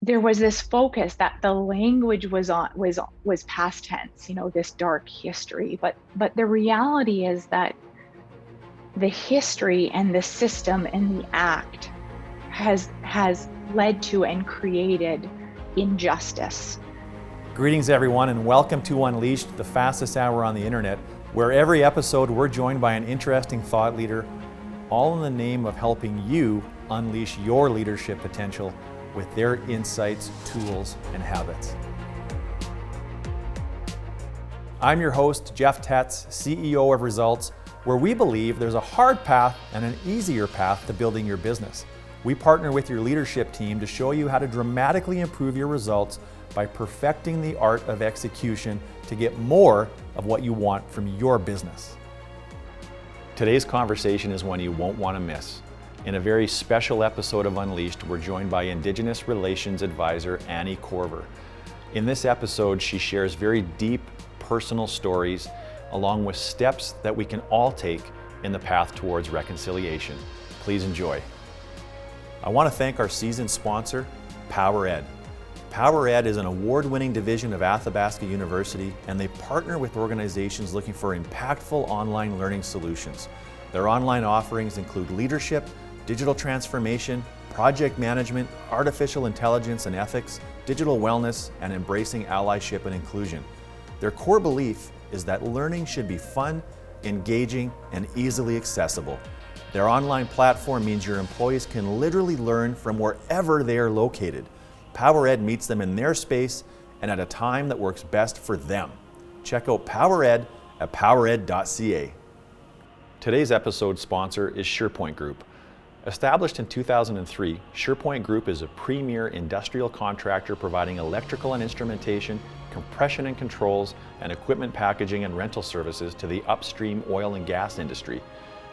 there was this focus that the language was past tense, this dark history. But the reality is that the history and the system and the act has led to and created injustice. Greetings everyone, and welcome to Unleashed, the fastest hour on the internet, where every episode we're joined by an interesting thought leader, all in the name of helping you unleash your leadership potential with their insights, tools, and habits. I'm your host, Jeff Tetz, CEO of Results, where we believe there's a hard path and an easier path to building your business. We partner with your leadership team to show you how to dramatically improve your results by perfecting the art of execution to get more of what you want from your business. Today's conversation is one you won't want to miss. In a very special episode of Unleashed, we're joined by Indigenous Relations Advisor Annie Korver. In this episode, she shares very deep personal stories along with steps that we can all take in the path towards reconciliation. Please enjoy. I want to thank our season sponsor, PowerEd. PowerEd is an award-winning division of Athabasca University, and they partner with organizations looking for impactful online learning solutions. Their online offerings include leadership, digital transformation, project management, artificial intelligence and ethics, digital wellness, and embracing allyship and inclusion. Their core belief is that learning should be fun, engaging, and easily accessible. Their online platform means your employees can literally learn from wherever they are located. PowerEd meets them in their space and at a time that works best for them. Check out PowerEd at powered.ca. Today's episode sponsor is SurePoint Group. Established in 2003, SurePoint Group is a premier industrial contractor providing electrical and instrumentation, compression and controls, and equipment packaging and rental services to the upstream oil and gas industry.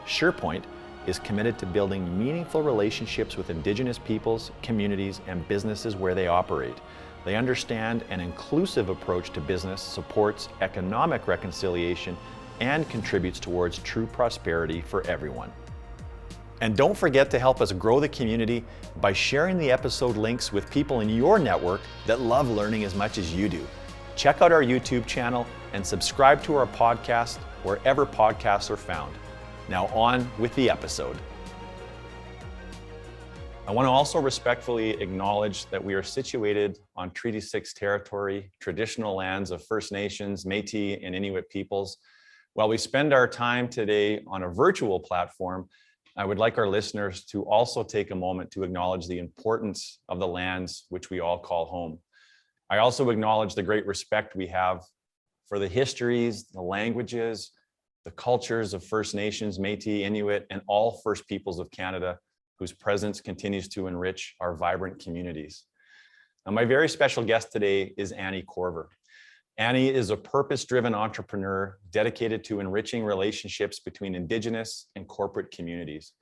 SurePoint is committed to building meaningful relationships with Indigenous peoples, communities, and businesses where they operate. They understand an inclusive approach to business supports economic reconciliation and contributes towards true prosperity for everyone. And don't forget to help us grow the community by sharing the episode links with people in your network that love learning as much as you do. Check out our YouTube channel and subscribe to our podcast wherever podcasts are found. Now on with the episode. I want to also respectfully acknowledge that we are situated on Treaty 6 territory, traditional lands of First Nations, Métis, and Inuit peoples. While we spend our time today on a virtual platform, I would like our listeners to also take a moment to acknowledge the importance of the lands which we all call home. I also acknowledge the great respect we have for the histories, the languages, the cultures of First Nations, Métis, Inuit, and all First Peoples of Canada, whose presence continues to enrich our vibrant communities. Now, my very special guest today is Annie Korver. Annie is a purpose-driven entrepreneur dedicated to enriching relationships between Indigenous and corporate communities.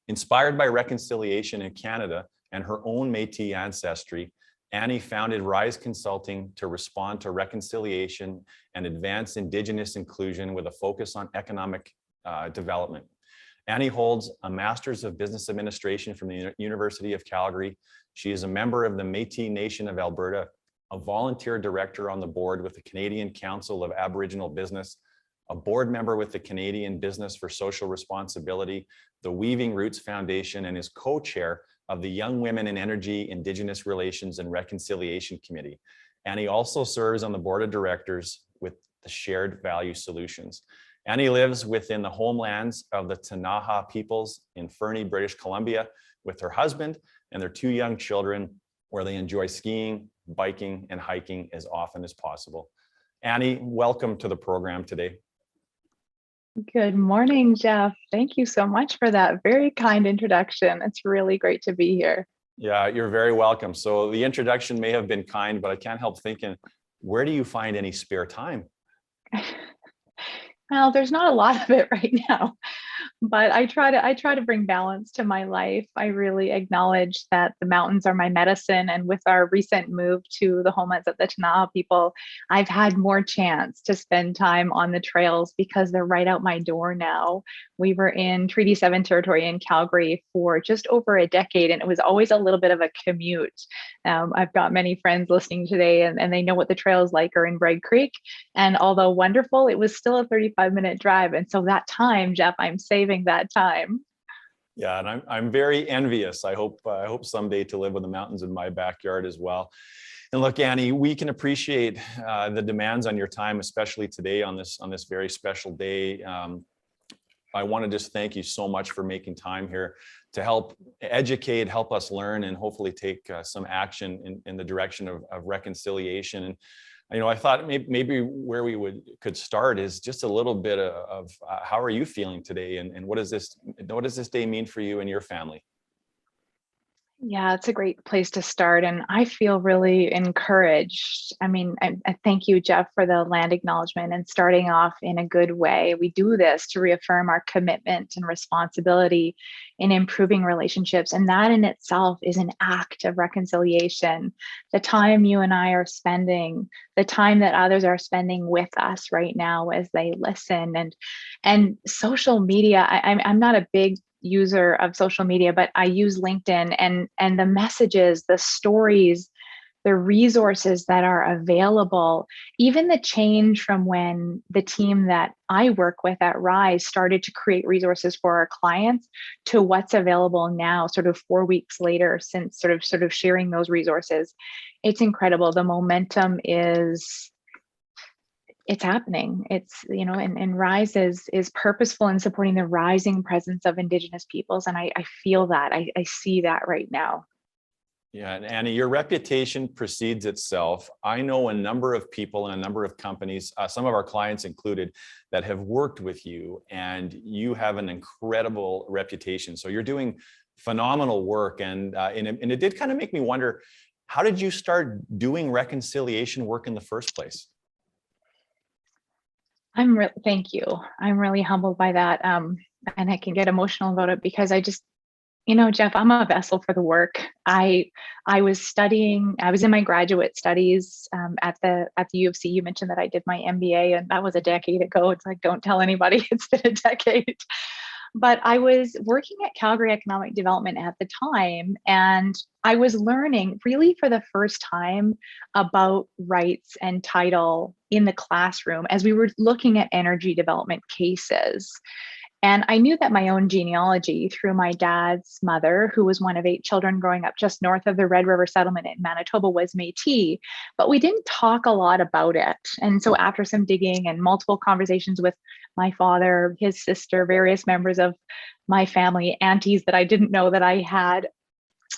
Inspired by reconciliation in Canada and her own Métis ancestry, Annie founded Rise Consulting to respond to reconciliation and advance Indigenous inclusion with a focus on economic development. Annie holds a Master's of Business Administration from the University of Calgary. She is a member of the Métis Nation of Alberta, a volunteer director on the board with the Canadian Council of Aboriginal Business, a board member with the Canadian Business for Social Responsibility, the Weaving Roots Foundation, and is co-chair of the Young Women in Energy, Indigenous Relations and Reconciliation Committee. Annie also serves on the board of directors with the Shared Value Solutions. Annie lives within the homelands of the Ktunaxa peoples in Fernie, British Columbia, with her husband and their two young children, where they enjoy skiing, biking, and hiking as often as possible. Annie, welcome to the program today. Good morning, Jeff. Thank you so much for that very kind introduction. It's really great to be here. Yeah, you're very welcome. So the introduction may have been kind, but I can't help thinking, where do you find any spare time? Well, there's not a lot of it right now. But I try to bring balance to my life. I really acknowledge that the mountains are my medicine. And with our recent move to the homelands of the Tanaha people, I've had more chance to spend time on the trails because they're right out my door now. We were in Treaty 7 territory in Calgary for just over a decade, and it was always a little bit of a commute. I've got many friends listening today, and they know what the trails like are in Bragg Creek. And although wonderful, it was still a 35-minute drive. And so that time, Jeff, I'm saving that time. Yeah, and I'm very envious. I hope someday to live in the mountains in my backyard as well. And look, Annie, we can appreciate the demands on your time, especially today on this very special day. I want to just thank you so much for making time here to help educate, help us learn, and hopefully take some action in the direction of reconciliation. And I thought maybe where we could start is just a little bit of how are you feeling today, and what does this day mean for you and your family? Yeah, it's a great place to start. And I feel really encouraged. I mean, I thank you, Jeff, for the land acknowledgement and starting off in a good way. We do this to reaffirm our commitment and responsibility in improving relationships. And that in itself is an act of reconciliation. The time you and I are spending, the time that others are spending with us right now as they listen. And social media, I'm not a big user of social media, but I use LinkedIn, and the messages, the stories, the resources that are available, even the change from when the team that I work with at Rise started to create resources for our clients to what's available now, sort of 4 weeks later since sort of sharing those resources. It's incredible. The momentum it's happening. It's, and Rise is purposeful in supporting the rising presence of Indigenous peoples. And I feel that. I see that right now. Yeah, and Annie, your reputation precedes itself. I know a number of people and a number of companies, some of our clients included, that have worked with you, and you have an incredible reputation. So you're doing phenomenal work. And it did kind of make me wonder, how did you start doing reconciliation work in the first place? Thank you. I'm really humbled by that. And I can get emotional about it because I just, Jeff, I'm a vessel for the work. I was studying, I was in my graduate studies at the U of C. You mentioned that I did my MBA, and that was a decade ago. It's like, don't tell anybody, it's been a decade. But I was working at Calgary Economic Development at the time, and I was learning really for the first time about rights and title in the classroom as we were looking at energy development cases. And I knew that my own genealogy through my dad's mother, who was one of 8 children growing up just north of the Red River settlement in Manitoba, was Métis, but we didn't talk a lot about it. And so after some digging and multiple conversations with my father, his sister, various members of my family, aunties that I didn't know that I had,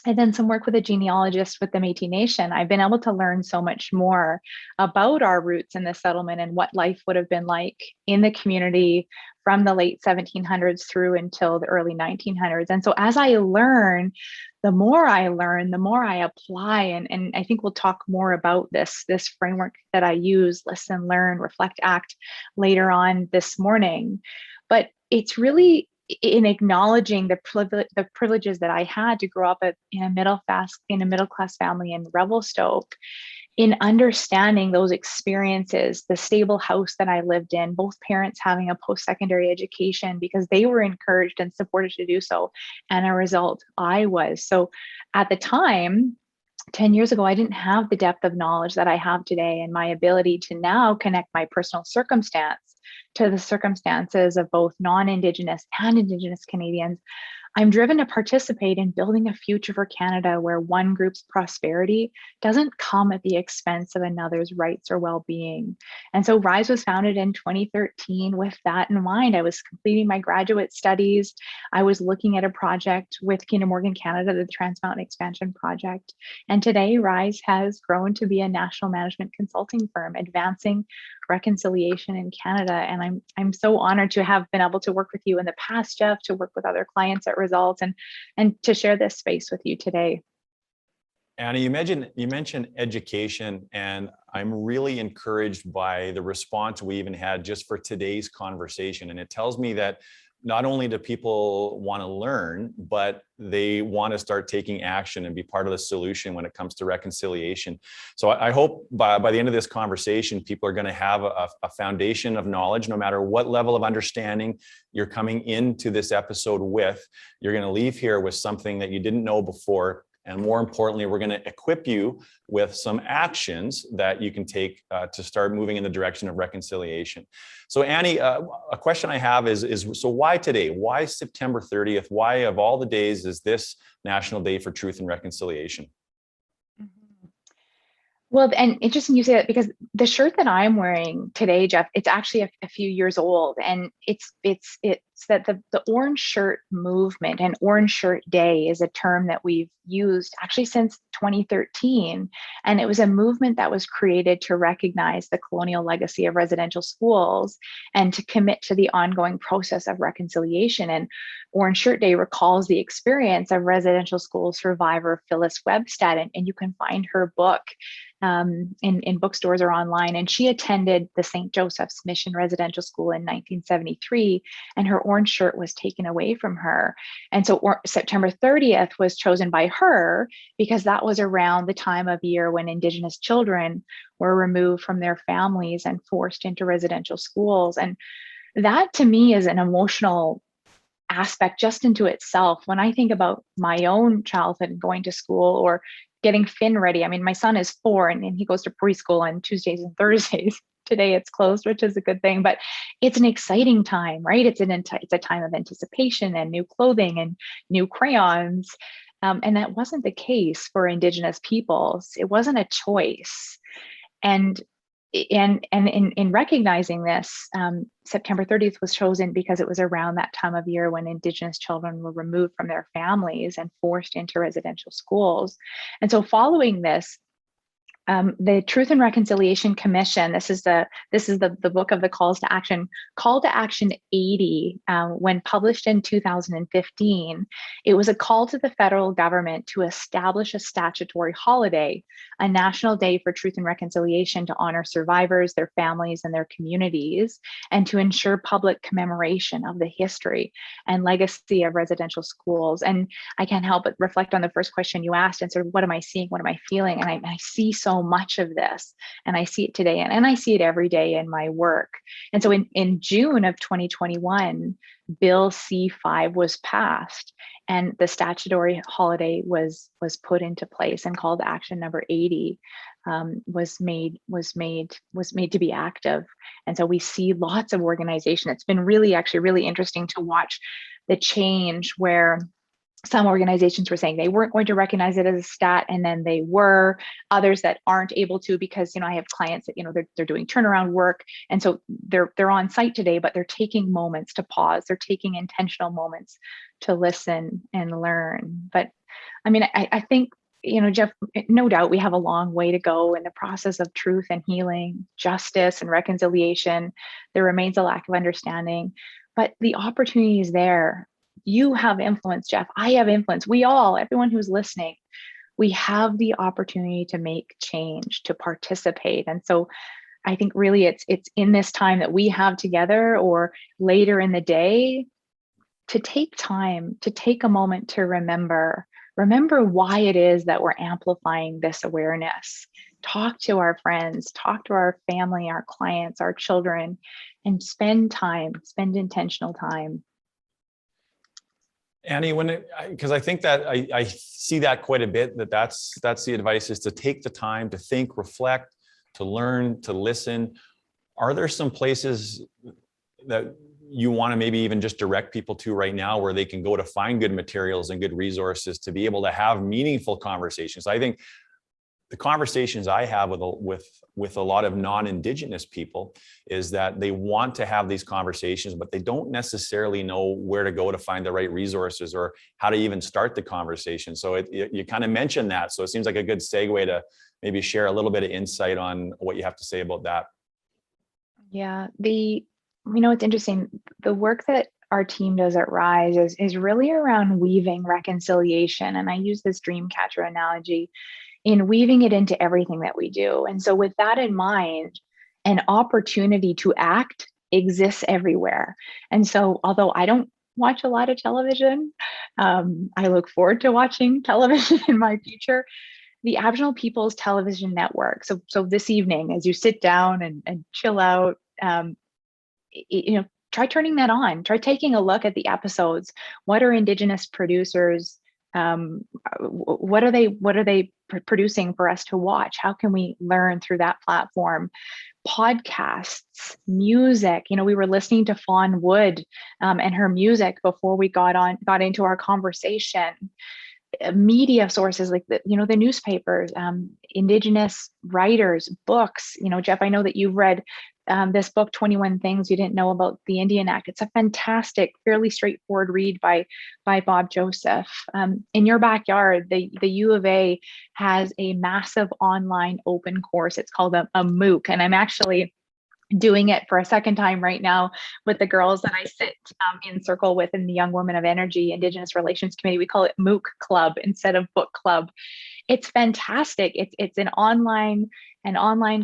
and then some work with a genealogist with the Métis Nation, I've been able to learn so much more about our roots in the settlement and what life would have been like in the community from the late 1700s through until the early 1900s. And so as I learn, the more I learn, the more I apply. And I think we'll talk more about this framework that I use, listen, learn, reflect, act, later on this morning. But it's really in acknowledging the privileges that I had to grow up in a middle class family in Revelstoke, in understanding those experiences, the stable house that I lived in, both parents having a post-secondary education because they were encouraged and supported to do so. And a result, I was. So at the time, 10 years ago, I didn't have the depth of knowledge that I have today, and my ability to now connect my personal circumstance to the circumstances of both non-Indigenous and Indigenous Canadians. I'm driven to participate in building a future for Canada where one group's prosperity doesn't come at the expense of another's rights or well-being. And so Rise was founded in 2013 with that in mind. I was completing my graduate studies. I was looking at a project with Kinder Morgan Canada, the Trans Mountain Expansion Project. And today Rise has grown to be a national management consulting firm advancing reconciliation in Canada. And I'm so honored to have been able to work with you in the past, Jeff, to work with other clients at Results, and to share this space with you today. Annie, you mentioned education, and I'm really encouraged by the response we even had just for today's conversation. And it tells me that not only do people want to learn, but they want to start taking action and be part of the solution when it comes to reconciliation. So I hope by the end of this conversation, people are going to have a foundation of knowledge, no matter what level of understanding you're coming into this episode with. You're going to leave here with something that you didn't know before. And more importantly, we're going to equip you with some actions that you can take to start moving in the direction of reconciliation. So Annie, a question I have is so why today? Why September 30th? Why of all the days is this National Day for Truth and Reconciliation? Well, and interesting you say that, because the shirt that I'm wearing today, Jeff, it's actually a few years old, and it's that the orange shirt movement and orange shirt day is a term that we've used actually since 2013. And it was a movement that was created to recognize the colonial legacy of residential schools and to commit to the ongoing process of reconciliation. And Orange Shirt Day recalls the experience of residential school survivor Phyllis Webstad, and you can find her book in bookstores or online. And she attended the St. Joseph's Mission Residential School in 1973, and her orange shirt was taken away from her. And so September 30th was chosen by her because that was around the time of year when Indigenous children were removed from their families and forced into residential schools. And that to me is an emotional aspect just into itself. When I think about my own childhood and going to school or getting Finn ready. I mean, my son is 4 and he goes to preschool on Tuesdays and Thursdays. Today it's closed, which is a good thing, but it's an exciting time, right? It's a time of anticipation and new clothing and new crayons. And that wasn't the case for Indigenous peoples. It wasn't a choice. And in recognizing this, September 30th was chosen because it was around that time of year when Indigenous children were removed from their families and forced into residential schools. And so following this, the Truth and Reconciliation Commission, this is the book of the calls to action, Call to Action 80, when published in 2015, it was a call to the federal government to establish a statutory holiday, a national day for truth and reconciliation to honor survivors, their families, and their communities, and to ensure public commemoration of the history and legacy of residential schools. And I can't help but reflect on the first question you asked and sort of what am I seeing, what am I feeling? And I see so much of this, and I see it today, and I see it every day in my work. And so in June of 2021, Bill C5 was passed, and the statutory holiday was put into place, and call to action number 80 was made to be active. And so we see lots of organization. It's been really interesting to watch the change where some organizations were saying they weren't going to recognize it as a stat, and then they were. Others that aren't able to, because I have clients that they're doing turnaround work, and so they're on site today, but they're taking moments to pause. They're taking intentional moments to listen and learn. But I mean, I think Jeff, no doubt we have a long way to go in the process of truth and healing, justice and reconciliation. There remains a lack of understanding, but the opportunity is there. You have influence, Jeff. I have influence. We all, everyone who's listening, we have the opportunity to make change, to participate. And so I think really it's in this time that we have together or later in the day to take time, to take a moment to remember why it is that we're amplifying this awareness. Talk to our friends, talk to our family, our clients, our children, and spend intentional time. Annie, because I think that I see that quite a bit, that's the advice, is to take the time to think, reflect, to learn, to listen. Are there some places that you want to maybe even just direct people to right now where they can go to find good materials and good resources to be able to have meaningful conversations? I think the conversations I have with a lot of non-Indigenous people is that they want to have these conversations, but they don't necessarily know where to go to find the right resources or how to even start the conversation. So you kind of mentioned that. So it seems like a good segue to maybe share a little bit of insight on what you have to say about that. Yeah, it's interesting. The work that our team does at Rise is really around weaving reconciliation. And I use this dream catcher analogy in weaving it into everything that we do. And so with that in mind, an opportunity to act exists everywhere. And so, although I don't watch a lot of television, I look forward to watching television in my future. The Aboriginal Peoples Television Network. So this evening, as you sit down and chill out, try turning that on. Try taking a look at the episodes. What are Indigenous producers? What are they producing for us to watch? How can we learn through that platform? Podcasts, music. We were listening to Fawn Wood and her music before we got into our conversation. Media sources like the newspapers, Indigenous writers, books. Jeff, I know that you've read this book, 21 Things You Didn't Know About the Indian Act. It's a fantastic, fairly straightforward read by Bob Joseph. In your backyard, the U of A has a massive online open course. It's called a MOOC, and I'm actually doing it for a second time right now with the girls that I sit in circle with in the Young Women of Energy Indigenous Relations Committee. We call it MOOC Club instead of book club. It's fantastic. It's an online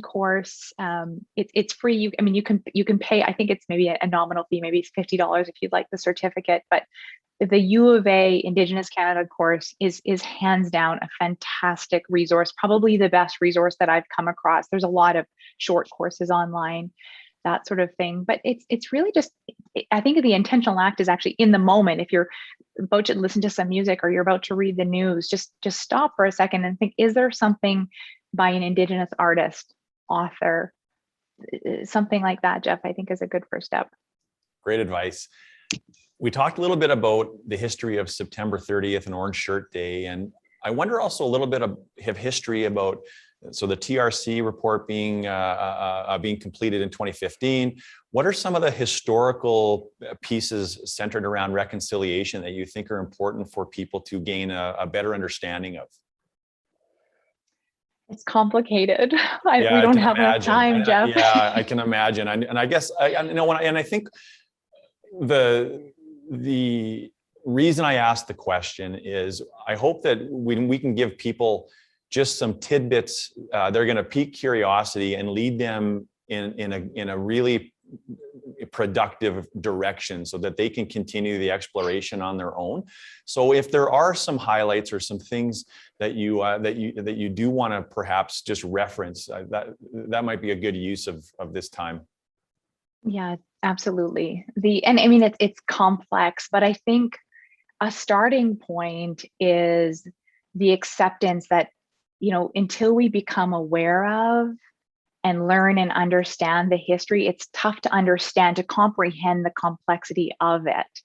course. It's free. You can pay. I think it's maybe a nominal fee. Maybe it's $50 if you'd like the certificate. But the U of A Indigenous Canada course is hands down a fantastic resource, probably the best resource that I've come across. There's a lot of short courses online, that sort of thing. But it's really just, I think the intentional act is actually in the moment. If you're about to listen to some music or you're about to read the news, just stop for a second and think, is there something by an Indigenous artist, author, something like that, Jeff, I think is a good first step. Great advice. We talked a little bit about the history of September 30th and Orange Shirt Day. And I wonder also a little bit of history about, so the TRC report being completed in 2015. What are some of the historical pieces centered around reconciliation that you think are important for people to gain a better understanding of? It's complicated. We don't have enough time, Jeff. Yeah, I can imagine. And I guess, I think the reason I asked the question is I hope that we can give people just some tidbits. They're going to pique curiosity and lead them in a really productive direction so that they can continue the exploration on their own. So if there are some highlights or some things that you do want to perhaps just reference, that might be a good use of this time. Yeah, absolutely. It's complex, but I think a starting point is the acceptance that, until we become aware of and learn and understand the history, it's tough to understand, to comprehend the complexity of it.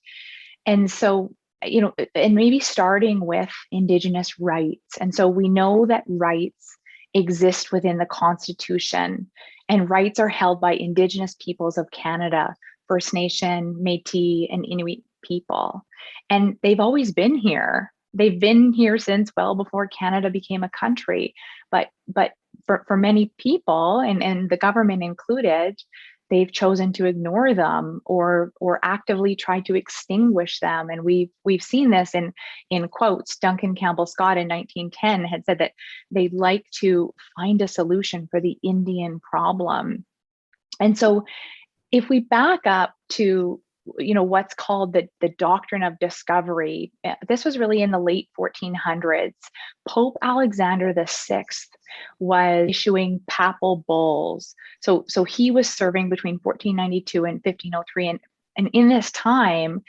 And so, and maybe starting with Indigenous rights. And so we know that rights exist within the Constitution, and rights are held by Indigenous peoples of Canada, First Nation, Métis, and Inuit people. And they've always been here. They've been here since well before Canada became a country. But for many people, and the government included, they've chosen to ignore them or actively try to extinguish them. And we've seen this in quotes. Duncan Campbell Scott in 1910 had said that they'd like to find a solution for the Indian problem. And so if we back up to what's called the doctrine of discovery, this was really in the late 1400s. Pope Alexander VI was issuing papal bulls. So he was serving between 1492 and 1503. And in this time,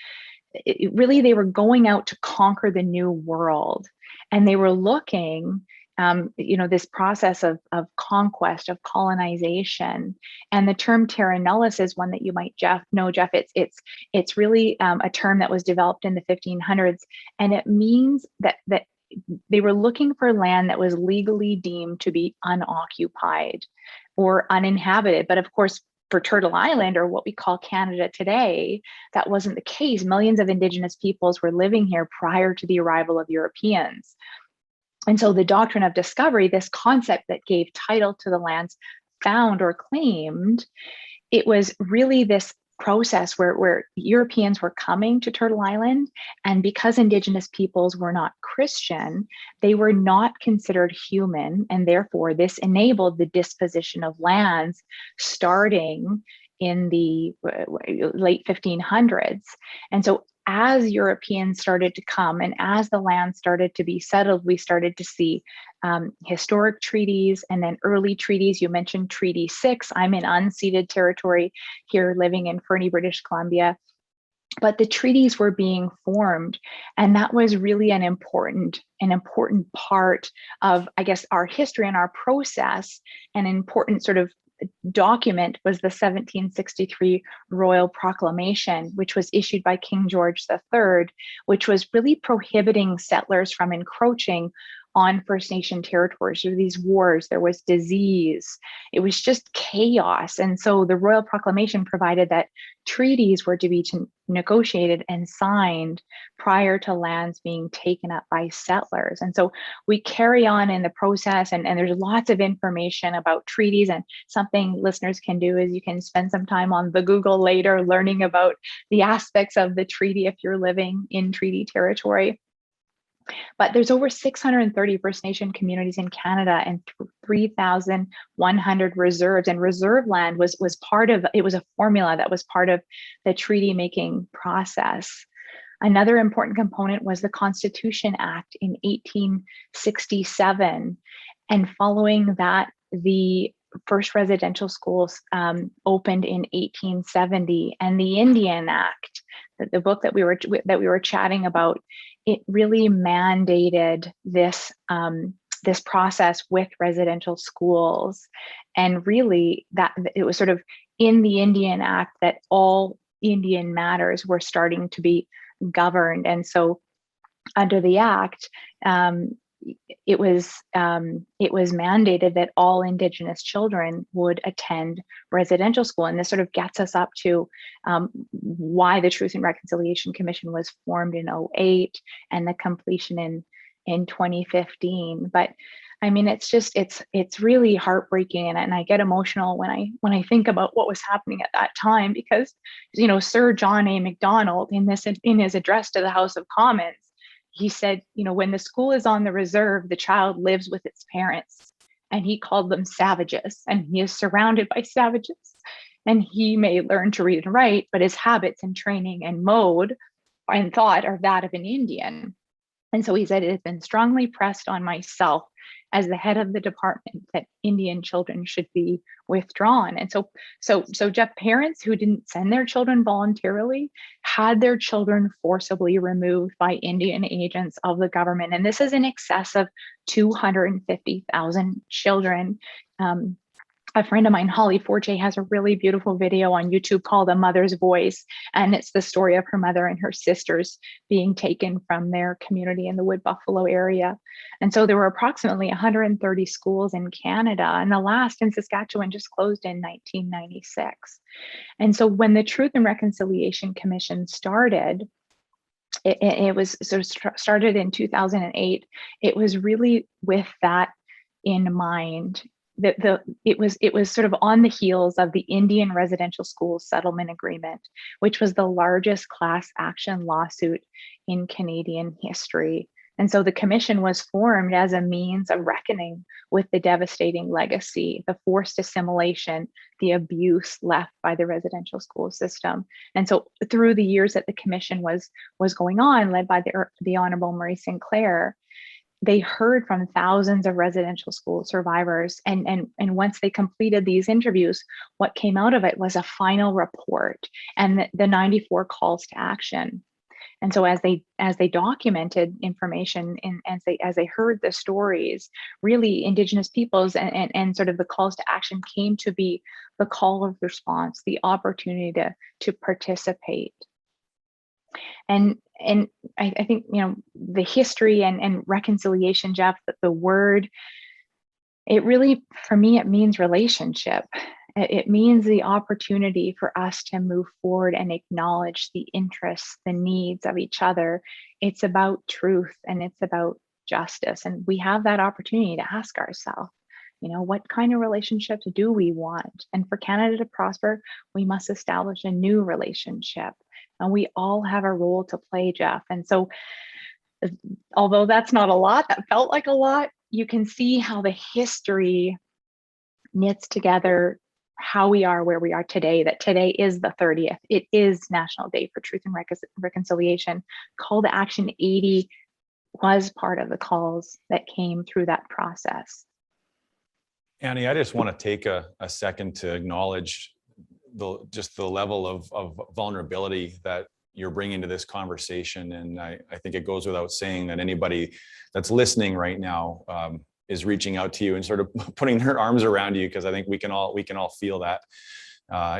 really they were going out to conquer the new world. And they were looking this process of conquest, of colonization. And the term terra nullius is one that you might know, Jeff. It's really a term that was developed in the 1500s, and it means that they were looking for land that was legally deemed to be unoccupied or uninhabited. But of course, for Turtle Island, or what we call Canada today, that wasn't the case. Millions of Indigenous peoples were living here prior to the arrival of Europeans. And so the doctrine of discovery, this concept that gave title to the lands found or claimed, it was really this process where Europeans were coming to Turtle Island, and because Indigenous peoples were not Christian, they were not considered human, and therefore this enabled the disposition of lands starting in the late 1500s. And so as Europeans started to come and as the land started to be settled, we started to see historic treaties and then early treaties. You mentioned Treaty 6. I'm in unceded territory here living in Fernie, British Columbia. But the treaties were being formed, and that was really an important part of, I guess, our history and our process. An important sort of document was the 1763 Royal Proclamation, which was issued by King George III, which was really prohibiting settlers from encroaching on First Nation territories. There were these wars, there was disease, it was just chaos. And so the Royal Proclamation provided that treaties were to be negotiated and signed prior to lands being taken up by settlers. And so we carry on in the process, and there's lots of information about treaties. And something listeners can do is you can spend some time on the Google later learning about the aspects of the treaty if you're living in treaty territory. But there's over 630 First Nation communities in Canada and 3,100 reserves. And reserve land was part of, it was a formula that was part of the treaty making process. Another important component was the Constitution Act in 1867. And following that, the first residential schools opened in 1870, and the Indian Act, the book that we were chatting about, it really mandated this this process with residential schools. And really that it was sort of in the Indian Act that all Indian matters were starting to be governed. And so under the Act, it was mandated that all Indigenous children would attend residential school. And this sort of gets us up to why the Truth and Reconciliation Commission was formed in 2008 and the completion in 2015. But I mean, it's really heartbreaking, and I get emotional when I think about what was happening at that time, because Sir John A. Macdonald in his address to the House of Commons, he said, when the school is on the reserve, the child lives with its parents, and he called them savages, and he is surrounded by savages, and he may learn to read and write, but his habits and training and mode and thought are that of an Indian. And so he said, it has been strongly pressed on myself as the head of the department that Indian children should be withdrawn. And so Jeff, parents who didn't send their children voluntarily had their children forcibly removed by Indian agents of the government. And this is in excess of 250,000 children. A friend of mine, Holly Forte, has a really beautiful video on YouTube called A Mother's Voice. And it's the story of her mother and her sisters being taken from their community in the Wood Buffalo area. And so there were approximately 130 schools in Canada, and the last in Saskatchewan just closed in 1996. And so when the Truth and Reconciliation Commission started, it was sort of started in 2008. It was really with that in mind. It was sort of on the heels of the Indian Residential Schools Settlement Agreement, which was the largest class action lawsuit in Canadian history. And so the commission was formed as a means of reckoning with the devastating legacy, the forced assimilation, the abuse left by the residential school system. And so through the years that the commission was going on, led by the Honorable Marie Sinclair, they heard from thousands of residential school survivors. And once they completed these interviews, what came out of it was a final report and the 94 calls to action. And so as they documented information and as they heard the stories, really Indigenous peoples and sort of the calls to action came to be the call of response, the opportunity to participate. And I think, the history and reconciliation, Jeff, that the word, it really, for me, it means relationship. It means the opportunity for us to move forward and acknowledge the interests, the needs of each other. It's about truth and it's about justice. And we have that opportunity to ask ourselves, what kind of relationships do we want? And for Canada to prosper, we must establish a new relationship. And we all have a role to play, Jeff. And so, although that's not a lot, that felt like a lot, you can see how the history knits together how we are where we are today, that today is the 30th. It is National Day for Truth and Reconciliation. Call to Action 80 was part of the calls that came through that process. Annie, I just want to take a second to acknowledge just the level of vulnerability that you're bringing to this conversation. And I think it goes without saying that anybody that's listening right now is reaching out to you and sort of putting their arms around you, because I think we can all feel that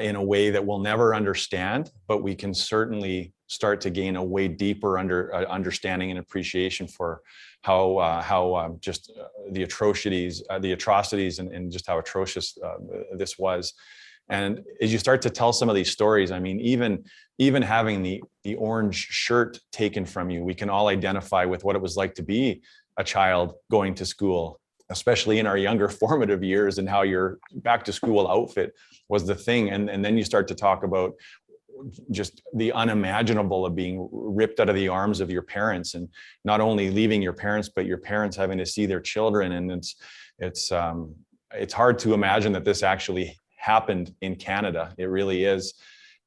in a way that we'll never understand, but we can certainly start to gain a way deeper understanding and appreciation for how just the atrocities and just how atrocious this was. And as you start to tell some of these stories, I mean, even having the orange shirt taken from you, we can all identify with what it was like to be a child going to school, especially in our younger formative years, and how your back to school outfit was the thing. And then you start to talk about just the unimaginable of being ripped out of the arms of your parents, and not only leaving your parents, but your parents having to see their children. And it's hard to imagine that this actually happened in Canada. It really is.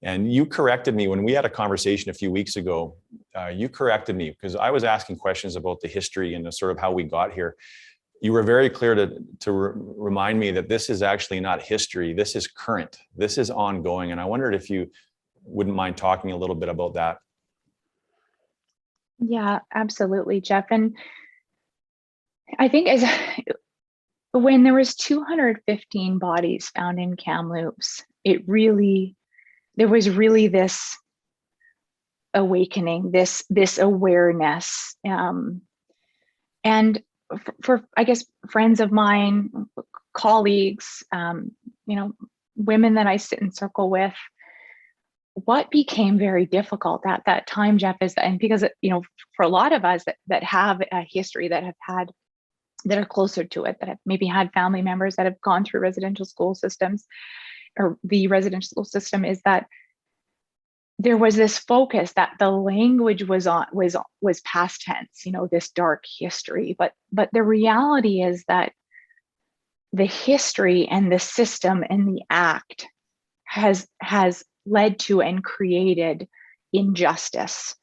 And you corrected me when we had a conversation a few weeks ago. You corrected me because I was asking questions about the history and the sort of how we got here. You were very clear to remind me that this is actually not history. This is current. This is ongoing. And I wondered if you wouldn't mind talking a little bit about that. Yeah, absolutely, Jeff. And I think when there was 215 bodies found in Kamloops, there was really this awakening, this awareness. And for I guess friends of mine, colleagues, women that I sit in circle with, what became very difficult at that time, Jeff, is that, and because for a lot of us that have a history, that are closer to it, that have maybe had family members that have gone through residential school systems, or the residential school system, is that there was this focus that the language was past tense, this dark history. But the reality is that the history and the system and the act has led to and created injustice,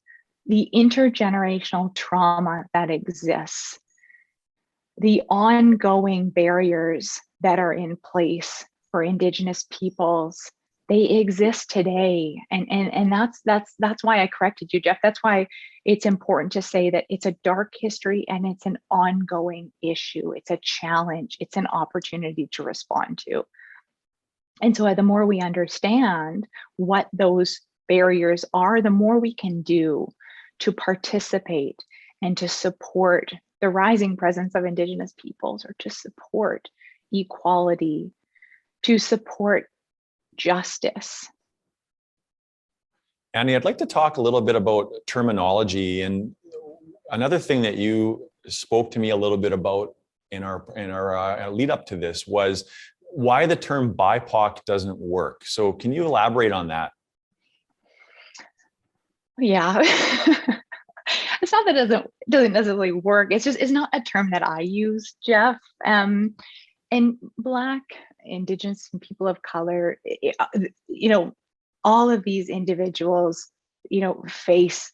the intergenerational trauma that exists, the ongoing barriers that are in place for Indigenous peoples. They exist today, and that's why I corrected you, Jeff. That's why it's important to say that it's a dark history and it's an ongoing issue. It's a challenge. It's an opportunity to respond to. And so the more we understand what those barriers are, the more we can do to participate and to support the rising presence of Indigenous peoples, or to support equality, to support justice. Annie, I'd like to talk a little bit about terminology. And another thing that you spoke to me a little bit about in our lead up to this was why the term BIPOC doesn't work. So can you elaborate on that? Yeah. It's not that it doesn't necessarily work. It's not a term that I use, Jeff. And Black, Indigenous, and people of color, all of these individuals, face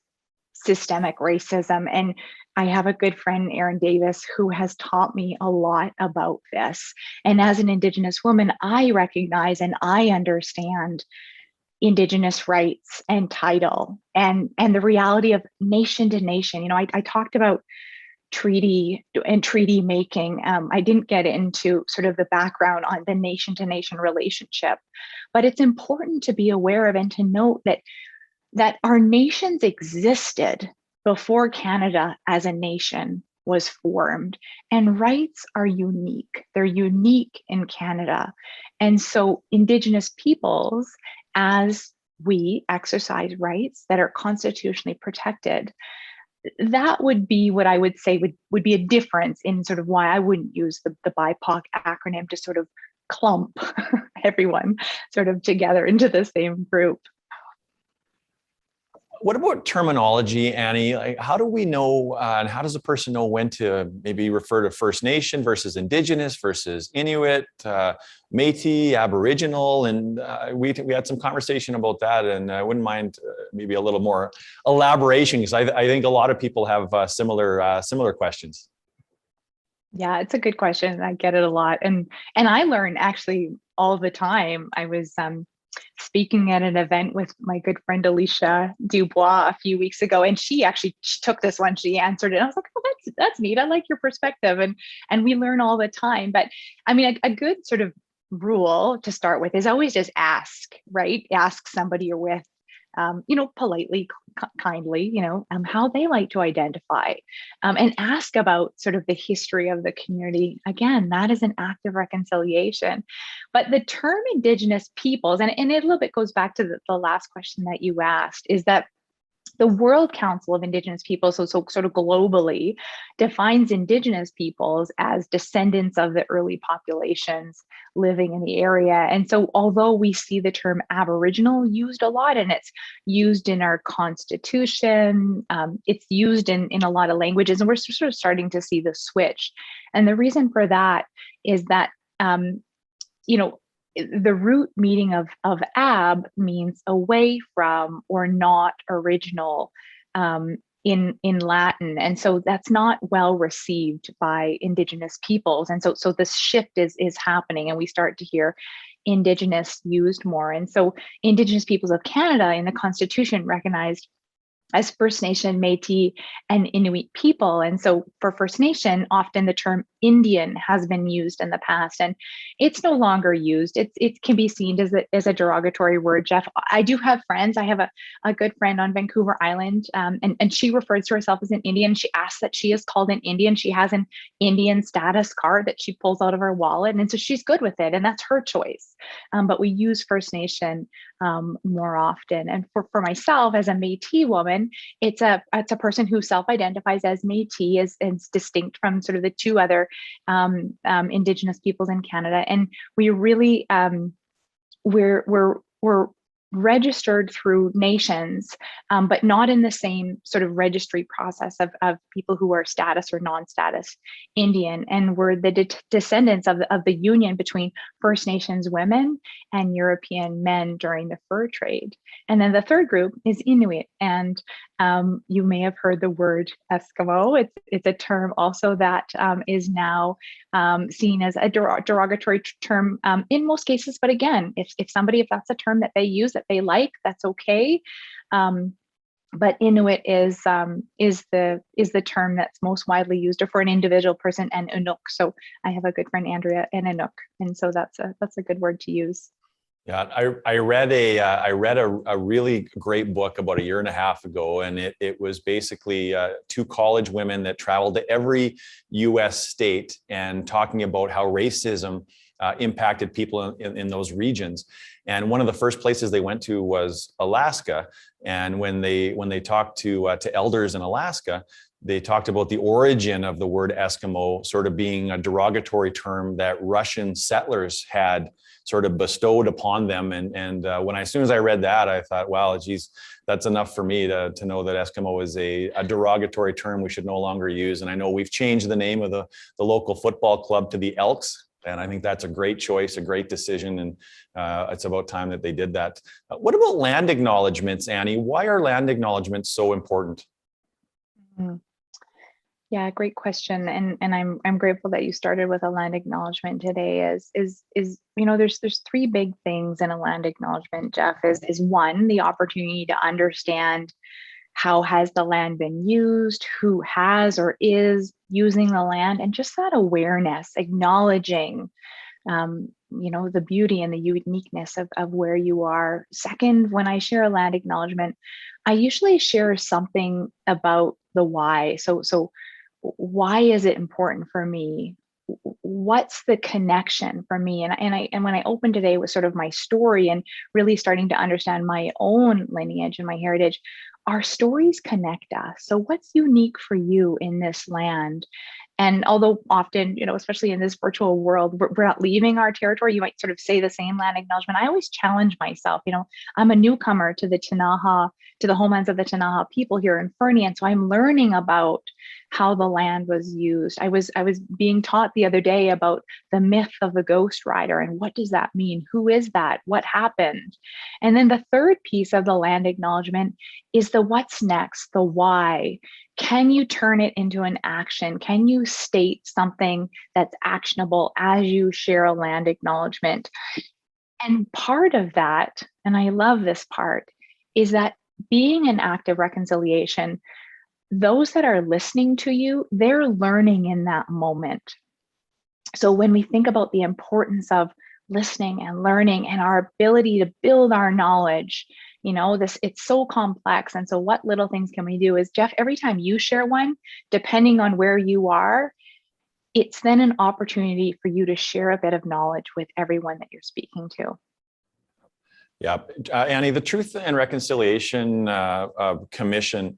systemic racism. And I have a good friend, Erin Davis, who has taught me a lot about this. And as an Indigenous woman, I recognize and I understand Indigenous rights and title and the reality of nation to nation. I talked about treaty making. I didn't get into sort of the background on the nation to nation relationship, but it's important to be aware of and to note that our nations existed before Canada as a nation was formed, and rights are unique. They're unique in Canada. And so Indigenous peoples, as we exercise rights that are constitutionally protected, that would be what I would say would be a difference in sort of why I wouldn't use the BIPOC acronym to sort of clump everyone sort of together into the same group. What about terminology, Annie? Like, how do we know, and how does a person know when to maybe refer to First Nation versus Indigenous versus Inuit, Métis, Aboriginal? And we had some conversation about that, and I wouldn't mind maybe a little more elaboration, because I think a lot of people have similar questions. Yeah, it's a good question. I get it a lot, and I learn actually all the time. I was speaking at an event with my good friend Alicia Dubois a few weeks ago, and she took this one. She answered it. And I was like, "Oh, that's neat. I like your perspective." And we learn all the time. But I mean, a good sort of rule to start with is always just ask, right? Ask somebody you're with, politely, kindly, how they like to identify, and ask about sort of the history of the community. Again, that is an act of reconciliation. But the term Indigenous peoples, and it a little bit goes back to the last question that you asked, is that the World Council of Indigenous Peoples, so sort of globally, defines Indigenous peoples as descendants of the early populations living in the area. And so although we see the term Aboriginal used a lot, and it's used in our Constitution, it's used in a lot of languages, and we're sort of starting to see the switch. And the reason for that is that, the root meaning of ab means away from or not original, in Latin, and so that's not well received by Indigenous peoples, and so this shift is happening, and we start to hear Indigenous used more. And so Indigenous peoples of Canada in the Constitution recognized as First Nation, Métis, and Inuit people. And so for First Nation, often the term Indian has been used in the past, and it's no longer used. It can be seen as a derogatory word, Jeff. I do have friends. I have a good friend on Vancouver Island, and she refers to herself as an Indian. She asks that she is called an Indian. She has an Indian status card that she pulls out of her wallet, and so she's good with it, and that's her choice. But we use First Nation more often. And for myself as a Métis woman, it's a person who self-identifies as Métis, as distinct from sort of the two other Indigenous peoples in Canada. And we really we're registered through nations, but not in the same sort of registry process of people who are status or non-status Indian. And we're the descendants of the union between First Nations women and European men during the fur trade. And then the third group is Inuit. And you may have heard the word Eskimo. It's a term also that is now seen as a derogatory term in most cases. But again, if that's a term that they use that they like, that's okay. But Inuit is the term that's most widely used for an individual person, and Inuk. So I have a good friend Andrea and Inuk, and so that's a good word to use. Yeah, I read a really great book about a year and a half ago, and it was basically two college women that traveled to every U.S. state and talking about how racism impacted people in those regions. And one of the first places they went to was Alaska. And when they talked to elders in Alaska, they talked about the origin of the word Eskimo sort of being a derogatory term that Russian settlers had sort of bestowed upon them. And as soon as I read that, I thought, wow, geez, that's enough for me to know that Eskimo is a derogatory term we should no longer use. And I know we've changed the name of the local football club to the Elks. And I think that's a great choice, a great decision. And it's about time that they did that. What about land acknowledgements, Annie? Why are land acknowledgements so important? Mm-hmm. Yeah, great question. And I'm grateful that you started with a land acknowledgement today. Is there's three big things in a land acknowledgement, Jeff, is one, the opportunity to understand how has the land been used, who has or is using the land, and just that awareness, acknowledging the beauty and the uniqueness of where you are. Second, when I share a land acknowledgement, I usually share something about the why. So why is it important for me? What's the connection for me? And when I opened today with sort of my story and really starting to understand my own lineage and my heritage, our stories connect us. So what's unique for you in this land? And although often, especially in this virtual world, we're not leaving our territory, you might sort of say the same land acknowledgement. I always challenge myself. I'm a newcomer to the homelands of the Tanaha people here in Fernie. And so I'm learning about how the land was used. I was being taught the other day about the myth of the ghost rider and what does that mean? Who is that? What happened? And then the third piece of the land acknowledgement is the what's next, the why. Can you turn it into an action? Can you state something that's actionable as you share a land acknowledgement? And part of that, and I love this part, is that being an act of reconciliation, those that are listening to you, they're learning in that moment. So when we think about the importance of listening and learning and our ability to build our knowledge, it's so complex. And so what little things can we do is, Jeff, every time you share one, depending on where you are, it's then an opportunity for you to share a bit of knowledge with everyone that you're speaking to. Yeah, Annie, the Truth and Reconciliation Commission,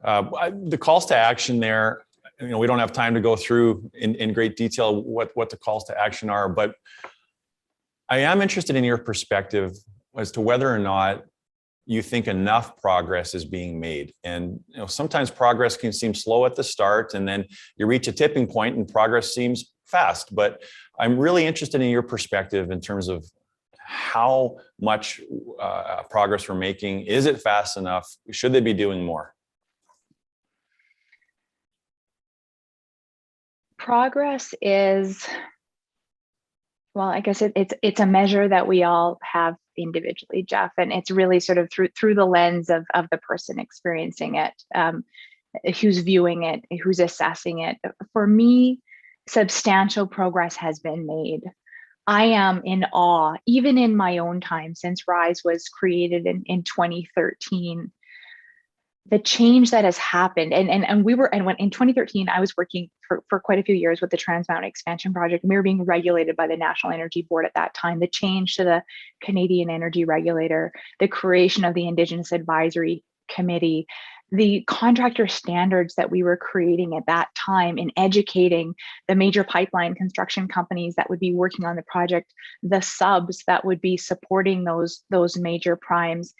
the calls to action there, we don't have time to go through in great detail what the calls to action are, but I am interested in your perspective as to whether or not you think enough progress is being made. And sometimes progress can seem slow at the start, and then you reach a tipping point and progress seems fast. But I'm really interested in your perspective in terms of how much progress we're making. Is it fast enough? Should they be doing more? Progress is, well, I guess it's a measure that we all have individually, Jeff, and it's really sort of through the lens of the person experiencing it, who's viewing it, who's assessing it. For me, substantial progress has been made. I am in awe, even in my own time since RISE was created in 2013. The change that has happened, and when in 2013, I was working for quite a few years with the Trans Mountain Expansion Project, and we were being regulated by the National Energy Board at that time. The change to the Canadian Energy Regulator, the creation of the Indigenous Advisory Committee, the contractor standards that we were creating at that time in educating the major pipeline construction companies that would be working on the project, the subs that would be supporting those major primes.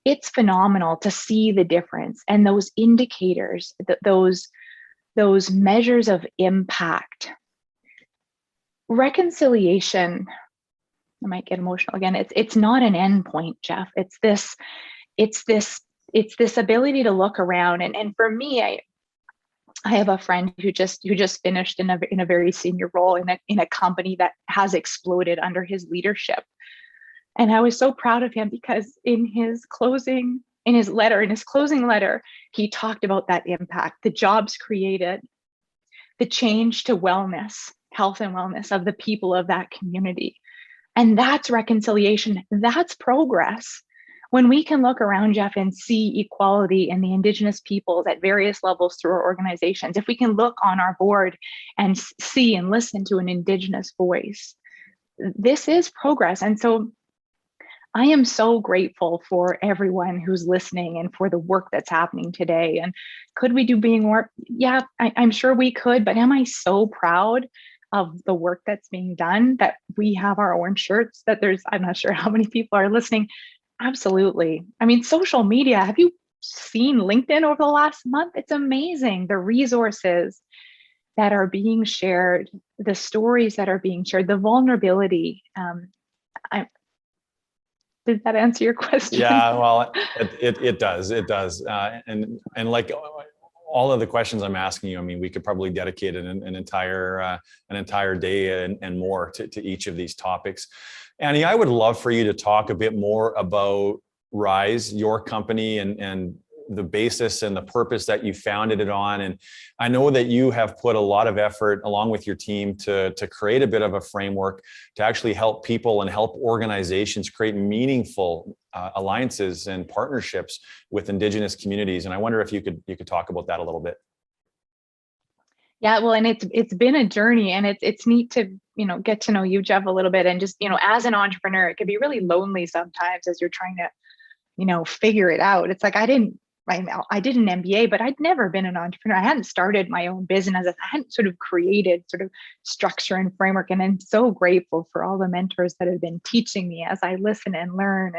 It's phenomenal to see the difference and those indicators, those measures of impact. Reconciliation, I might get emotional again. It's not an end point, Jeff. It's this ability to look around. And for me, I have a friend who just finished in a very senior role in a company that has exploded under his leadership. And I was so proud of him because in his closing letter, he talked about that impact, the jobs created, the change to wellness, health and wellness of the people of that community. And that's reconciliation. That's progress. When we can look around, Jeff, and see equality in the Indigenous peoples at various levels through our organizations, if we can look on our board and see and listen to an Indigenous voice, this is progress. And so I am so grateful for everyone who's listening and for the work that's happening today. And could we do being more? Yeah, I'm sure we could, but am I so proud of the work that's being done that we have our orange shirts, that I'm not sure how many people are listening. Absolutely. I mean, social media, have you seen LinkedIn over the last month? It's amazing. The resources that are being shared, the stories that are being shared, the vulnerability. Did that answer your question? Yeah, well, it does. It does. And like all of the questions I'm asking you, I mean, we could probably dedicate an entire day and more to each of these topics. Annie, I would love for you to talk a bit more about RISE, your company, and the basis and the purpose that you founded it on. And I know that you have put a lot of effort along with your team to create a bit of a framework to actually help people and help organizations create meaningful alliances and partnerships with Indigenous communities. And I wonder if you could talk about that a little bit. Yeah, well, and it's been a journey, and it's neat to get to know you, Jeff, a little bit, and just as an entrepreneur, it can be really lonely sometimes as you're trying to figure it out. It's like I didn't I did an MBA, but I'd never been an entrepreneur. I hadn't started my own business. I hadn't sort of created sort of structure and framework. And I'm so grateful for all the mentors that have been teaching me as I listen and learn.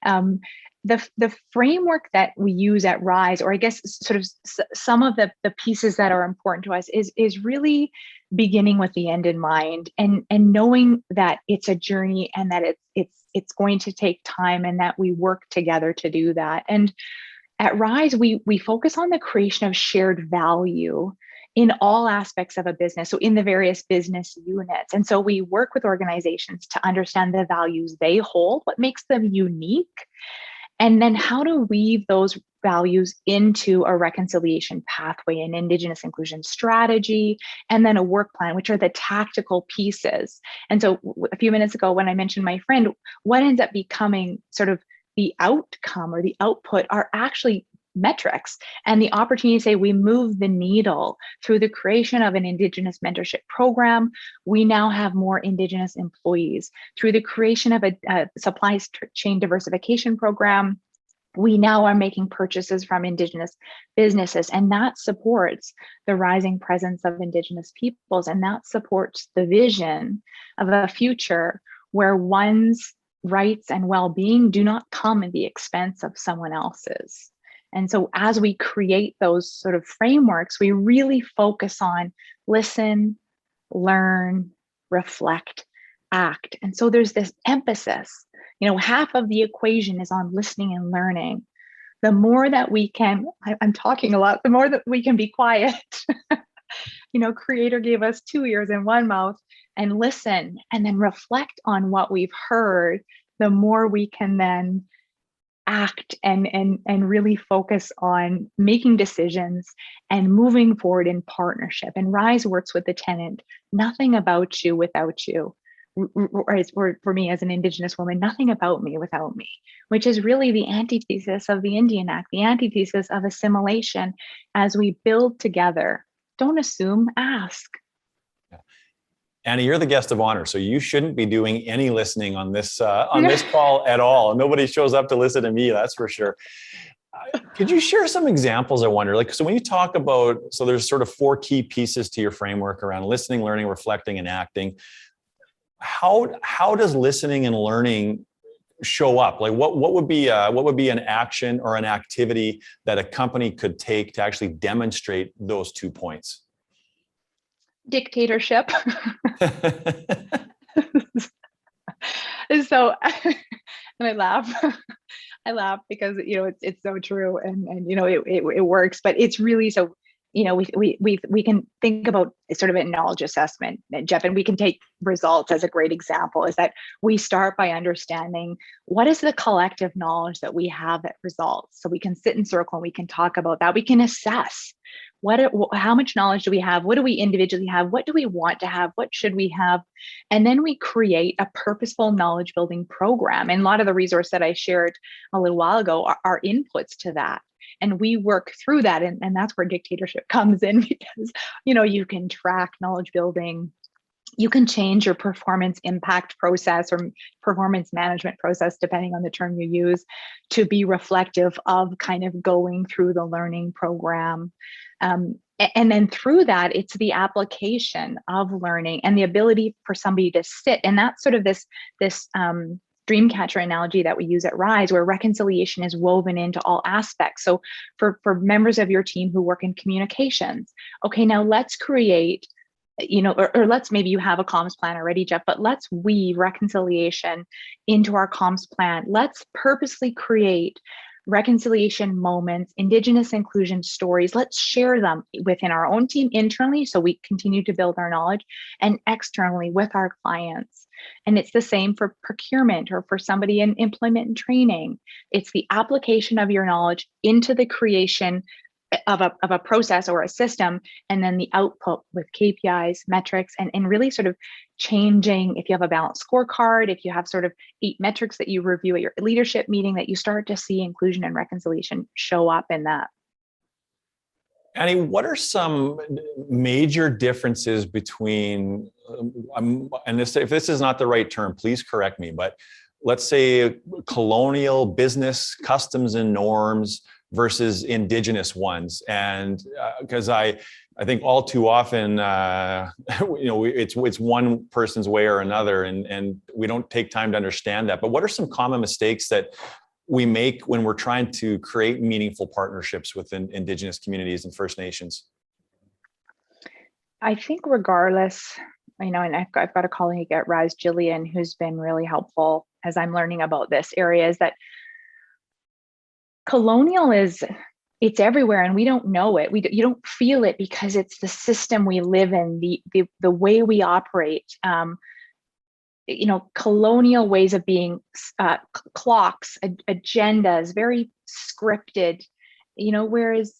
And the framework that we use at Rise, or I guess sort of some of the pieces that are important to us, is really beginning with the end in mind, and knowing that it's a journey, and that it's going to take time, and that we work together to do that. And at Rise, we focus on the creation of shared value in all aspects of a business, so in the various business units. And so we work with organizations to understand the values they hold, what makes them unique, and then how to weave those values into a reconciliation pathway, an Indigenous inclusion strategy, and then a work plan, which are the tactical pieces. And so a few minutes ago, when I mentioned my friend, what ends up becoming sort of the outcome or the output are actually metrics, and the opportunity to say we move the needle through the creation of an Indigenous mentorship program. We now have more Indigenous employees. Through the creation of a supply chain diversification program, we now are making purchases from Indigenous businesses, and that supports the rising presence of Indigenous peoples, and that supports the vision of a future where one's rights and well-being do not come at the expense of someone else's. And so as we create those sort of frameworks, we really focus on listen, learn, reflect, act. And so there's this emphasis, half of the equation is on listening and learning. The more that we can, I'm talking a lot, the more that we can be quiet. Creator gave us 2 ears and 1 mouth, and listen and then reflect on what we've heard, the more we can then act and really focus on making decisions and moving forward in partnership. And Rise works with the tenet, nothing about you without you. Or for me as an Indigenous woman, nothing about me without me, which is really the antithesis of the Indian Act, the antithesis of assimilation. As we build together, don't assume, ask. Annie, you're the guest of honor, so you shouldn't be doing any listening on this call at all. Nobody shows up to listen to me, that's for sure. Could you share some examples, I wonder? So when you talk about, so there's sort of 4 key pieces to your framework around listening, learning, reflecting, and acting. How does listening and learning show up? Like what would be an action or an activity that a company could take to actually demonstrate those 2 points? Dictatorship. So, and I laugh because it's so true, and it works, but it's really so. We can think about sort of a knowledge assessment, Jeff, and we can take results as a great example. Is that we start by understanding what is the collective knowledge that we have that results. So we can sit in circle and we can talk about that. We can assess how much knowledge do we have? What do we individually have? What do we want to have? What should we have? And then we create a purposeful knowledge building program. And a lot of the resources that I shared a little while ago are inputs to that. And we work through that. And that's where dictatorship comes in, because, you can track knowledge building. You can change your performance impact process or performance management process, depending on the term you use, to be reflective of kind of going through the learning program. And then through that, it's the application of learning and the ability for somebody to sit. And that's sort of this dreamcatcher analogy that we use at Rise, where reconciliation is woven into all aspects. So for members of your team who work in communications, okay, now let's create, or let's, maybe you have a comms plan already, Jeff, but let's weave reconciliation into our comms plan. Let's purposely create reconciliation moments, Indigenous inclusion stories. Let's share them within our own team internally, so we continue to build our knowledge, and externally with our clients. And it's the same for procurement or for somebody in employment and training. It's the application of your knowledge into the creation of a process or a system, and then the output with KPIs, metrics, and really sort of changing. If you have a balanced scorecard, if you have sort of 8 metrics that you review at your leadership meeting, that you start to see inclusion and reconciliation show up in that. Annie, what are some major differences between, if this is not the right term, please correct me, but let's say colonial business customs and norms versus Indigenous ones. And because I think all too often, it's one person's way or another, and we don't take time to understand that. But what are some common mistakes that we make when we're trying to create meaningful partnerships within Indigenous communities and First Nations? I think regardless, and I've got a colleague at Rise, Jillian, who's been really helpful as I'm learning about this area, is that Colonial it's everywhere and we don't know it. You don't feel it because it's the system we live in, the way we operate. Colonial ways of being, clocks, agendas, very scripted, whereas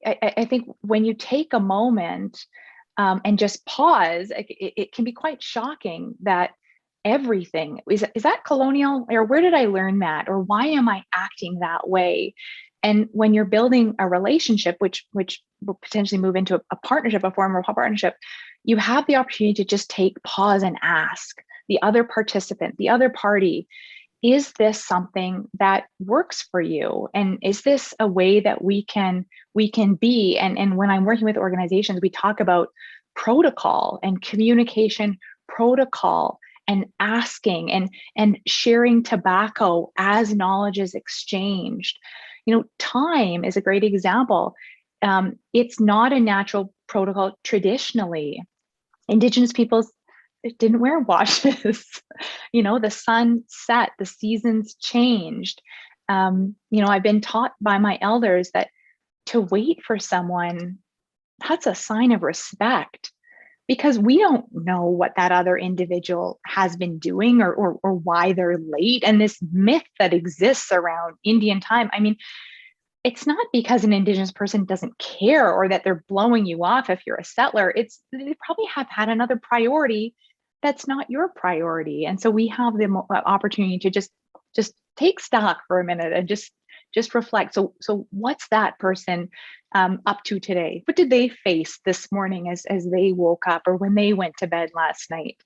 I think when you take a moment and just pause, it can be quite shocking that everything is that colonial, or where did I learn that, or why am I acting that way? And when you're building a relationship, which will potentially move into a partnership, a form of a partnership, you have the opportunity to just take pause and ask the other participant, the other party, is this something that works for you? And is this a way that we can be? And when I'm working with organizations, we talk about protocol and communication protocol and asking and sharing tobacco as knowledge is exchanged. Time is a great example. It's not a natural protocol traditionally. Indigenous peoples didn't wear watches. The sun set, the seasons changed. I've been taught by my elders that to wait for someone, that's a sign of respect, because we don't know what that other individual has been doing or why they're late. And this myth that exists around Indian time, it's not because an Indigenous person doesn't care or that they're blowing you off if you're a settler. They probably have had another priority that's not your priority. And so we have the opportunity to just take stock for a minute and just reflect. So what's that person up to today? What did they face this morning as they woke up, or when they went to bed last night?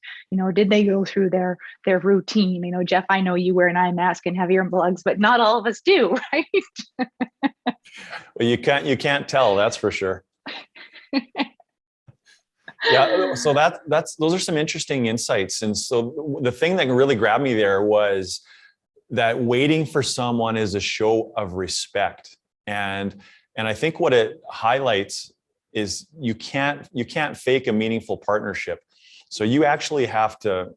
Did they go through their routine? Jeff, I know you wear an eye mask and have earplugs, but not all of us do, right? Well, you can't tell, that's for sure. Yeah, so those are some interesting insights. And so the thing that really grabbed me there was that waiting for someone is a show of respect. And I think what it highlights is you can't fake a meaningful partnership. So you actually have to